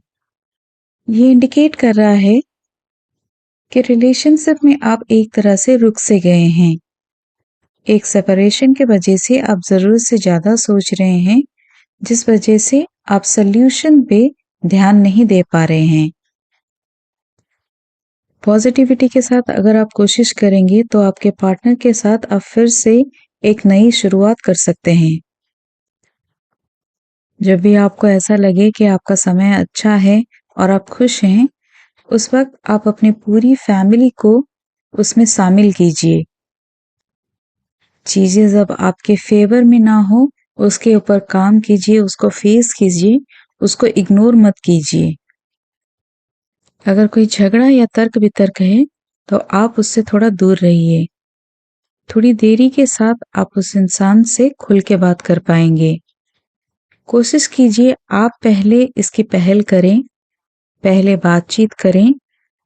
ये इंडिकेट कर रहा है कि रिलेशनशिप में आप एक तरह से रुक से गए हैं। एक सेपरेशन के वजह से आप जरूरत से ज्यादा सोच रहे हैं, जिस वजह से आप सल्यूशन पे ध्यान नहीं दे पा रहे हैं। पॉजिटिविटी के साथ अगर आप कोशिश करेंगे तो आपके पार्टनर के साथ आप फिर से एक नई शुरुआत कर सकते हैं। जब भी आपको ऐसा लगे कि आपका समय अच्छा है और आप खुश हैं, उस वक्त आप अपनी पूरी फैमिली को उसमें शामिल कीजिए। चीजें जब आपके फेवर में ना हो उसके ऊपर काम कीजिए, उसको फेस कीजिए, उसको इग्नोर मत कीजिए। अगर कोई झगड़ा या तर्क वितर्क है तो आप उससे थोड़ा दूर रहिए। थोड़ी देरी के साथ आप उस इंसान से खुल के बात कर पाएंगे। कोशिश कीजिए आप पहले इसकी पहल करें, पहले बातचीत करें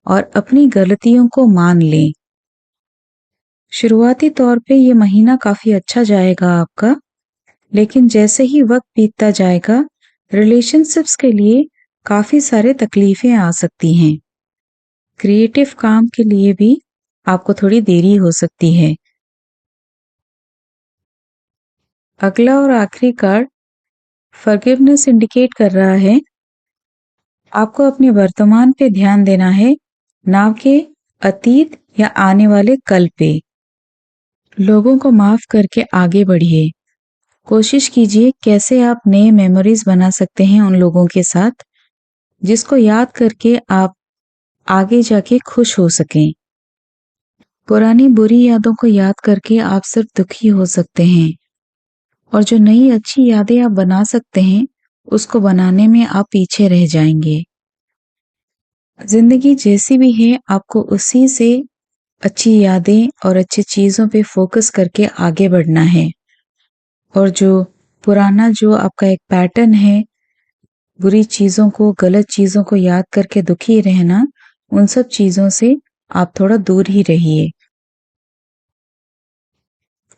और अपनी गलतियों को मान लें। शुरुआती तौर पे ये महीना काफी अच्छा जाएगा आपका, लेकिन जैसे ही वक्त बीतता जाएगा रिलेशनशिप्स के लिए काफी सारे तकलीफें आ सकती हैं। क्रिएटिव काम के लिए भी आपको थोड़ी देरी हो सकती है। अगला और आखिरी कार्ड फॉरगिवनेस इंडिकेट कर रहा है आपको अपने वर्तमान पे ध्यान देना है, ना कि अतीत या आने वाले कल पे। लोगों को माफ करके आगे बढ़िए। कोशिश कीजिए कैसे आप नए मेमोरीज बना सकते हैं उन लोगों के साथ, जिसको याद करके आप आगे जाके खुश हो सकें। पुरानी बुरी यादों को याद करके आप सिर्फ दुखी हो सकते हैं, और जो नई अच्छी यादें आप बना सकते हैं उसको बनाने में आप पीछे रह जाएंगे। जिंदगी जैसी भी है आपको उसी से अच्छी यादें और अच्छी चीजों पे फोकस करके आगे बढ़ना है। और जो पुराना जो आपका एक पैटर्न है, बुरी चीजों को, गलत चीजों को याद करके दुखी रहना, उन सब चीजों से आप थोड़ा दूर ही रहिए।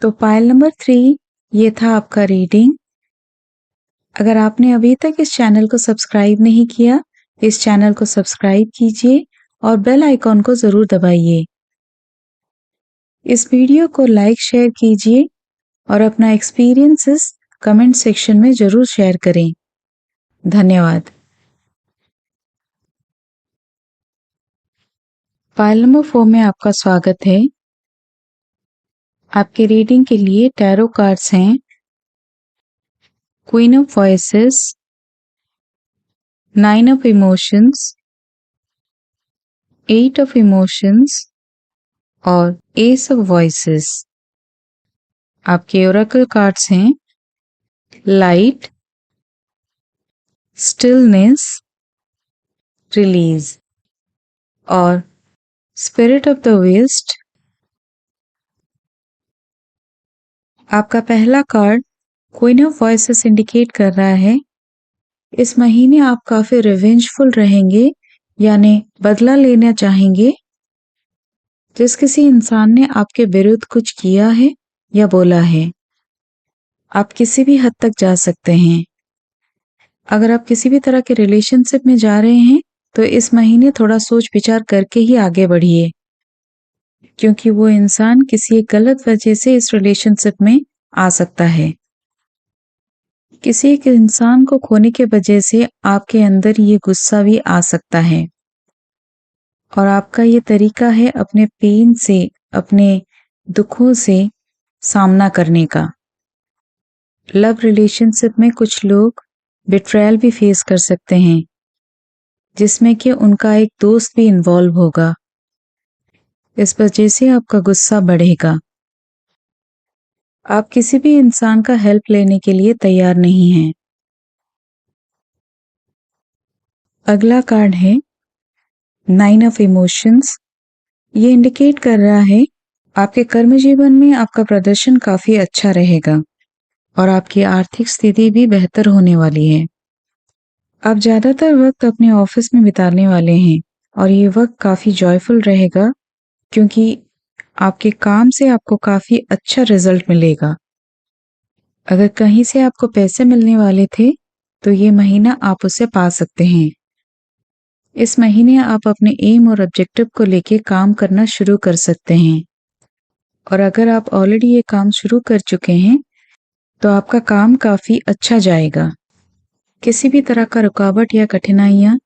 तो पाइल नंबर 3 ये था आपका रीडिंग। अगर आपने अभी तक इस चैनल को सब्सक्राइब नहीं किया, इस चैनल को सब्सक्राइब कीजिए और बेल आइकॉन को जरूर दबाइए। इस वीडियो को लाइक शेयर कीजिए और अपना एक्सपीरियंसेस कमेंट सेक्शन में जरूर शेयर करें। धन्यवाद। पाइल नंबर 4 में आपका स्वागत है। आपके रीडिंग के लिए टैरो कार्ड्स हैं queen of voices, 9 of emotions, 8 of emotions और एस ऑफ वॉइसेस। आपके ओरेकल कार्ड्स हैं लाइट, स्टिलनेस, रिलीज और स्पिरिट ऑफ द वेस्ट। आपका पहला card queen of voices indicate कर रहा है इस महीने आप काफी रिवेंजफुल रहेंगे, यानी बदला लेना चाहेंगे जिस किसी इंसान ने आपके विरुद्ध कुछ किया है या बोला है। आप किसी भी हद तक जा सकते हैं। अगर आप किसी भी तरह के रिलेशनशिप में जा रहे हैं तो इस महीने थोड़ा सोच विचार करके ही आगे बढ़िए, क्योंकि वो इंसान किसी एक गलत वजह से इस रिलेशनशिप में आ सकता है। किसी एक इंसान को खोने के वजह से आपके अंदर ये गुस्सा भी आ सकता है और आपका ये तरीका है अपने पेन से, अपने दुखों से सामना करने का। लव रिलेशनशिप में कुछ लोग बिट्रायल भी फेस कर सकते हैं, जिसमें कि उनका एक दोस्त भी इन्वॉल्व होगा। इस वजह से आपका गुस्सा बढ़ेगा। आप किसी भी इंसान का हेल्प लेने के लिए तैयार नहीं हैं। अगला कार्ड है 9 ऑफ इमोशंस। ये इंडिकेट कर रहा है आपके कर्म जीवन में आपका प्रदर्शन काफी अच्छा रहेगा और आपकी आर्थिक स्थिति भी बेहतर होने वाली है। आप ज्यादातर वक्त अपने ऑफिस में बिताने वाले हैं और ये वक्त काफी जॉयफुल रहेगा, क्योंकि आपके काम से आपको काफी अच्छा रिजल्ट मिलेगा। अगर कहीं से आपको पैसे मिलने वाले थे तो ये महीना आप उसे पा सकते हैं। इस महीने आप अपने एम और ऑब्जेक्टिव को लेके काम करना शुरू कर सकते हैं और अगर आप ऑलरेडी ये काम शुरू कर चुके हैं तो आपका काम काफी अच्छा जाएगा। किसी भी तरह का रुकावट या कठिनाइयां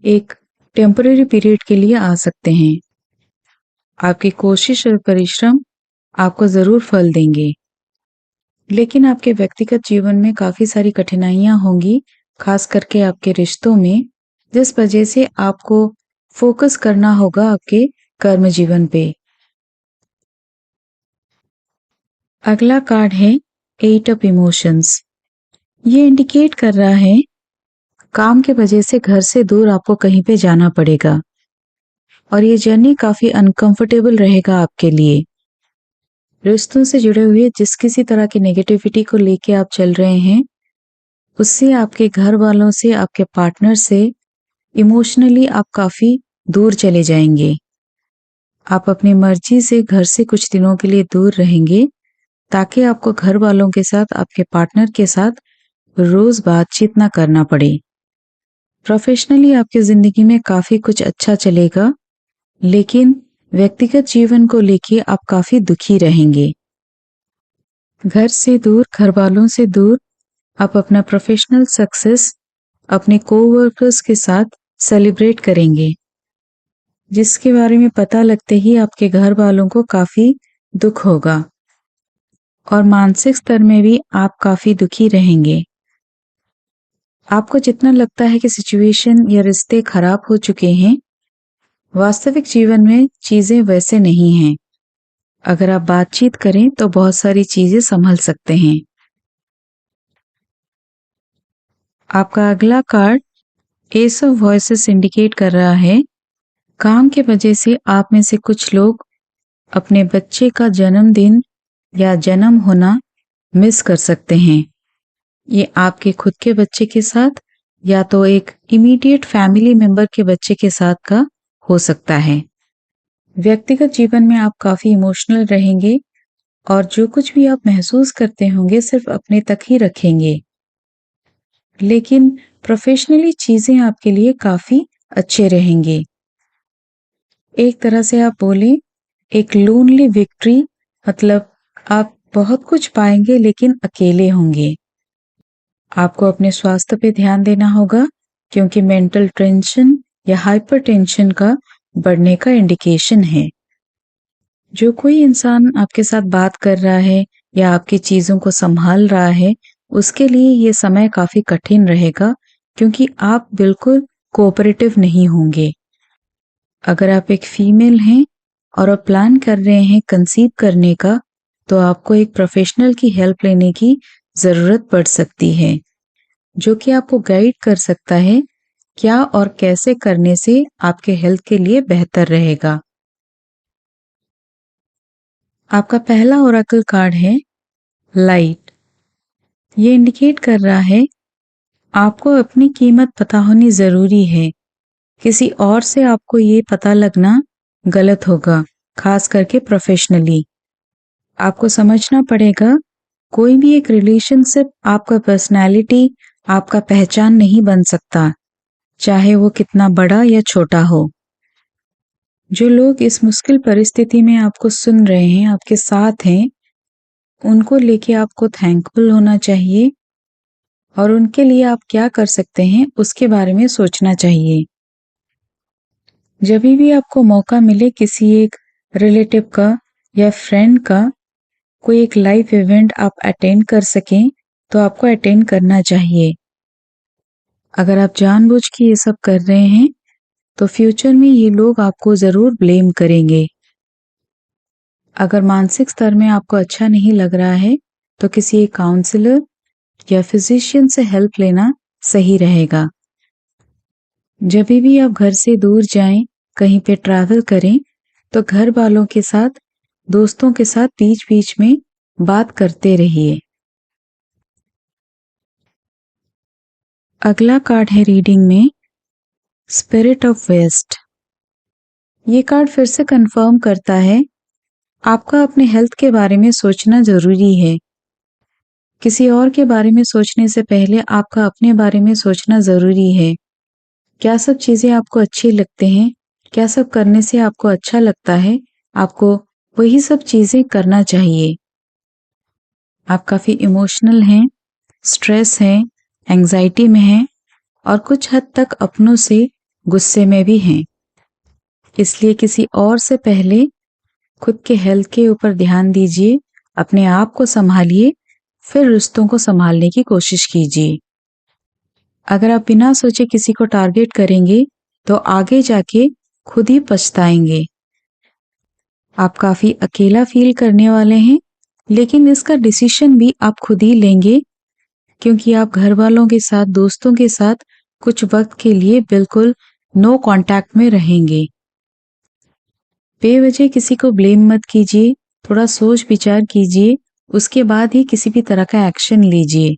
एक टेम्पररी पीरियड के लिए आ सकते हैं। आपकी कोशिश और परिश्रम आपको जरूर फल देंगे, लेकिन आपके व्यक्तिगत जीवन में काफी सारी कठिनाइयां होंगी, खास करके आपके रिश्तों में, जिस वजह से आपको फोकस करना होगा आपके कर्म जीवन पे। अगला कार्ड है 8 ऑफ इमोशंस। ये इंडिकेट कर रहा है काम के वजह से घर से दूर आपको कहीं पे जाना पड़ेगा और ये जर्नी काफी अनकंफर्टेबल रहेगा आपके लिए। रिश्तों से जुड़े हुए जिस किसी तरह की नेगेटिविटी को लेके आप चल रहे हैं, उससे आपके घर वालों से, आपके पार्टनर से इमोशनली आप काफी दूर चले जाएंगे। आप अपनी मर्जी से घर से कुछ दिनों के लिए दूर रहेंगे ताकि आपको घर वालों के साथ, आपके पार्टनर के साथ रोज बातचीत ना करना पड़े। प्रोफेशनली आपकी जिंदगी में काफी कुछ अच्छा चलेगा, लेकिन व्यक्तिगत जीवन को लेके आप काफी दुखी रहेंगे। घर से दूर, घर वालों से दूर आप अपना प्रोफेशनल सक्सेस अपने कोवर्कर्स के साथ सेलिब्रेट करेंगे, जिसके बारे में पता लगते ही आपके घर वालों को काफी दुख होगा और मानसिक स्तर में भी आप काफी दुखी रहेंगे। आपको जितना लगता है कि सिचुएशन या रिश्ते खराब हो चुके हैं, वास्तविक जीवन में चीजें वैसे नहीं हैं। अगर आप बातचीत करें तो बहुत सारी चीजें संभल सकते हैं। आपका अगला card S of voices indicate कर रहा है काम के वजह से आप में से कुछ लोग अपने बच्चे का जन्मदिन या जन्म होना मिस कर सकते हैं। ये आपके खुद के बच्चे के साथ या तो एक इमीडिएट फैमिली मेंबर के बच्चे के साथ का हो सकता है। व्यक्तिगत जीवन में आप काफी इमोशनल रहेंगे और जो कुछ भी आप महसूस करते होंगे सिर्फ अपने तक ही रखेंगे, लेकिन प्रोफेशनली चीजें आपके लिए काफी अच्छे रहेंगे। एक तरह से आप बोले एक लोनली विक्ट्री, मतलब आप बहुत कुछ पाएंगे लेकिन अकेले होंगे। आपको अपने स्वास्थ्य पे ध्यान देना होगा, क्योंकि मेंटल टेंशन या हाइपरटेंशन का बढ़ने का इंडिकेशन है। जो कोई इंसान आपके साथ बात कर रहा है या आपकी चीजों को संभाल रहा है, उसके लिए ये समय काफी कठिन रहेगा, क्योंकि आप बिल्कुल कोऑपरेटिव नहीं होंगे। अगर आप एक फीमेल हैं और आप प्लान कर रहे हैं कंसीव करने का, तो आपको एक प्रोफेशनल की हेल्प लेने की जरूरत पड़ सकती है, जो कि आपको गाइड कर सकता है क्या और कैसे करने से आपके हेल्थ के लिए बेहतर रहेगा। आपका पहला ओरेकल कार्ड है लाइट। ये इंडिकेट कर रहा है आपको अपनी कीमत पता होनी जरूरी है। किसी और से आपको ये पता लगना गलत होगा, खास करके प्रोफेशनली। आपको समझना पड़ेगा कोई भी एक रिलेशनशिप आपका पर्सनैलिटी, आपका पहचान नहीं बन सकता, चाहे वो कितना बड़ा या छोटा हो। जो लोग इस मुश्किल परिस्थिति में आपको सुन रहे हैं, आपके साथ हैं, उनको लेके आपको थैंकफुल होना चाहिए और उनके लिए आप क्या कर सकते हैं उसके बारे में सोचना चाहिए। जब भी आपको मौका मिले किसी एक रिलेटिव का या फ्रेंड का कोई एक लाइव इवेंट आप अटेंड कर सकें तो आपको अटेंड करना चाहिए। अगर आप जानबूझ के ये सब कर रहे हैं तो फ्यूचर में ये लोग आपको ज़रूर ब्लेम करेंगे। अगर मानसिक स्तर में आपको अच्छा नहीं लग रहा है तो किसी एक काउंसलर या फिजिशियन से हेल्प लेना सही रहेगा। जब भी आप घर से दूर जाएं, कहीं पे ट्रैवल करें तो घर वालों के साथ, दोस्तों के साथ बीच बीच में बात करते रहिए। अगला कार्ड है रीडिंग में स्पिरिट ऑफ वेस्ट। ये कार्ड फिर से कंफर्म करता है आपका अपने हेल्थ के बारे में सोचना जरूरी है। किसी और के बारे में सोचने से पहले आपका अपने बारे में सोचना जरूरी है। क्या सब चीजें आपको अच्छी लगते हैं, क्या सब करने से आपको अच्छा लगता है, आपको वही सब चीजें करना चाहिए। आप काफी इमोशनल हैं, स्ट्रेस हैं, एंजाइटी में हैं और कुछ हद तक अपनों से गुस्से में भी हैं। इसलिए किसी और से पहले खुद के हेल्थ के ऊपर ध्यान दीजिए, अपने आप को संभालिए, फिर रिश्तों को संभालने की कोशिश कीजिए। अगर आप बिना सोचे किसी को टारगेट करेंगे तो आगे जाके खुद ही पछताएंगे। आप काफी अकेला फील करने वाले हैं, लेकिन इसका डिसीजन भी आप खुद ही लेंगे क्योंकि आप घर वालों के साथ, दोस्तों के साथ कुछ वक्त के लिए बिल्कुल नो कांटेक्ट में रहेंगे। बेवजह किसी को ब्लेम मत कीजिए, थोड़ा सोच विचार कीजिए, उसके बाद ही किसी भी तरह का एक्शन लीजिए।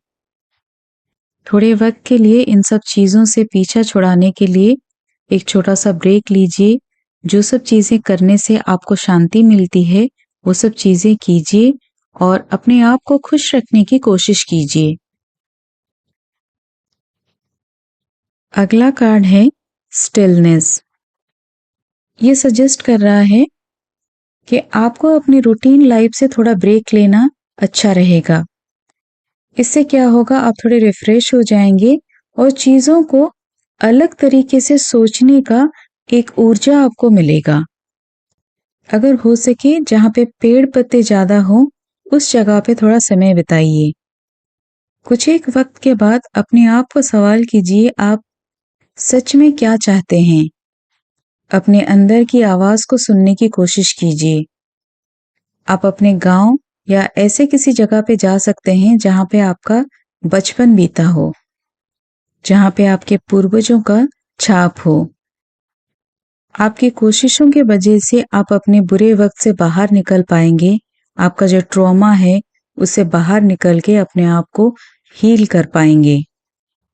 थोड़े वक्त के लिए इन सब चीजों से पीछा छुड़ाने के लिए एक छोटा सा ब्रेक लीजिए। जो सब चीजें करने से आपको शांति मिलती है वो सब चीजें कीजिए और अपने आप को खुश रखने की कोशिश कीजिए। अगला कार्ड है स्टिलनेस। ये सजेस्ट कर रहा है कि आपको अपनी रूटीन लाइफ से थोड़ा ब्रेक लेना अच्छा रहेगा। इससे क्या होगा, आप थोड़े रिफ्रेश हो जाएंगे और चीजों को अलग तरीके से सोचने का एक ऊर्जा आपको मिलेगा। अगर हो सके जहाँ पे पेड़ पत्ते ज्यादा हो उस जगह पे थोड़ा समय बिताइए। कुछ एक वक्त के बाद अपने आप को सवाल कीजिए, आप सच में क्या चाहते हैं। अपने अंदर की आवाज को सुनने की कोशिश कीजिए। आप अपने गांव या ऐसे किसी जगह पे जा सकते हैं जहां पे आपका बचपन बीता हो, जहां पे आपके पूर्वजों का छाप हो। आपकी कोशिशों की वजह से आप अपने बुरे वक्त से बाहर निकल पाएंगे। आपका जो ट्रॉमा है उससे बाहर निकल के अपने आप को हील कर पाएंगे।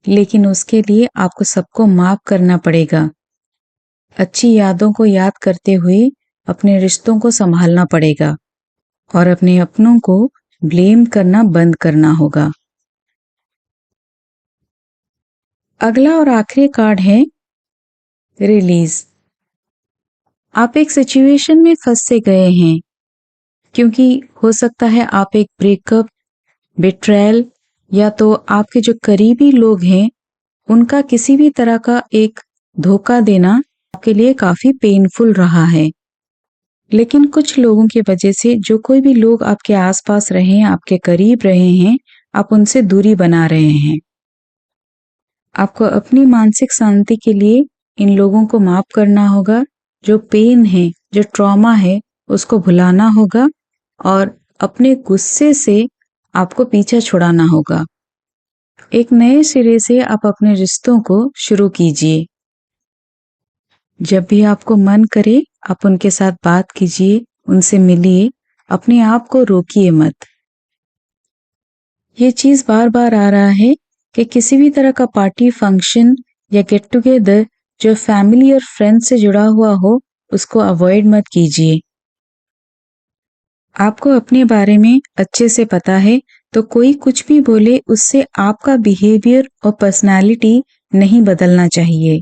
लेकिन उसके लिए आपको सबको माफ करना पड़ेगा। अच्छी यादों को याद करते हुए अपने रिश्तों को संभालना पड़ेगा और अपने अपनों को ब्लेम करना बंद करना होगा। अगला और आखिरी कार्ड है रिलीज। आप एक सिचुएशन में फंस से गए हैं क्योंकि हो सकता है आप एक ब्रेकअप, बिट्रेयल या तो आपके जो करीबी लोग हैं उनका किसी भी तरह का एक धोखा देना आपके लिए काफी पेनफुल रहा है। लेकिन कुछ लोगों की वजह से, जो कोई भी लोग आपके आसपास रहे हैं, आपके करीब रहे हैं, आप उनसे दूरी बना रहे हैं। आपको अपनी मानसिक शांति के लिए इन लोगों को माफ करना होगा। जो पेन है, जो ट्रॉमा है, उसको भुलाना होगा और अपने गुस्से से आपको पीछा छुड़ाना होगा। एक नए सिरे से आप अपने रिश्तों को शुरू कीजिए। जब भी आपको मन करे आप उनके साथ बात कीजिए, उनसे मिलिए, अपने आप को रोकिए मत। ये चीज बार बार आ रहा है कि किसी भी तरह का पार्टी, फंक्शन या गेट टुगेदर जो फैमिली और फ्रेंड्स से जुड़ा हुआ हो उसको अवॉइड मत कीजिए। आपको अपने बारे में अच्छे से पता है, तो कोई कुछ भी बोले उससे आपका बिहेवियर और पर्सनालिटी नहीं बदलना चाहिए।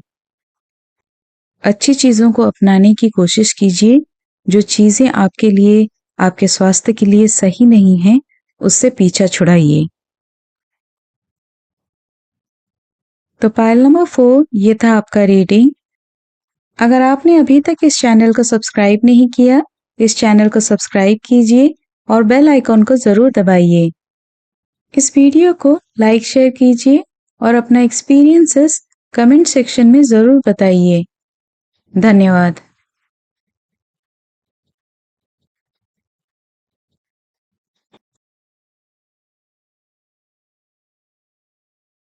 अच्छी चीज़ों को अपनाने की कोशिश कीजिए। जो चीज़ें आपके लिए, आपके स्वास्थ्य के लिए सही नहीं हैं, उससे पीछा छुड़ाइए। तो पायल नंबर 4 ये था आपका रीडिंग। अगर आपने अभी तक इस चैनल को सब्सक्राइब नहीं किया, इस चैनल को सब्सक्राइब कीजिए और बेल आइकॉन को ज़रूर दबाइए। इस वीडियो को लाइक शेयर कीजिए और अपना एक्सपीरियंसेस कमेंट सेक्शन में ज़रूर बताइए। धन्यवाद।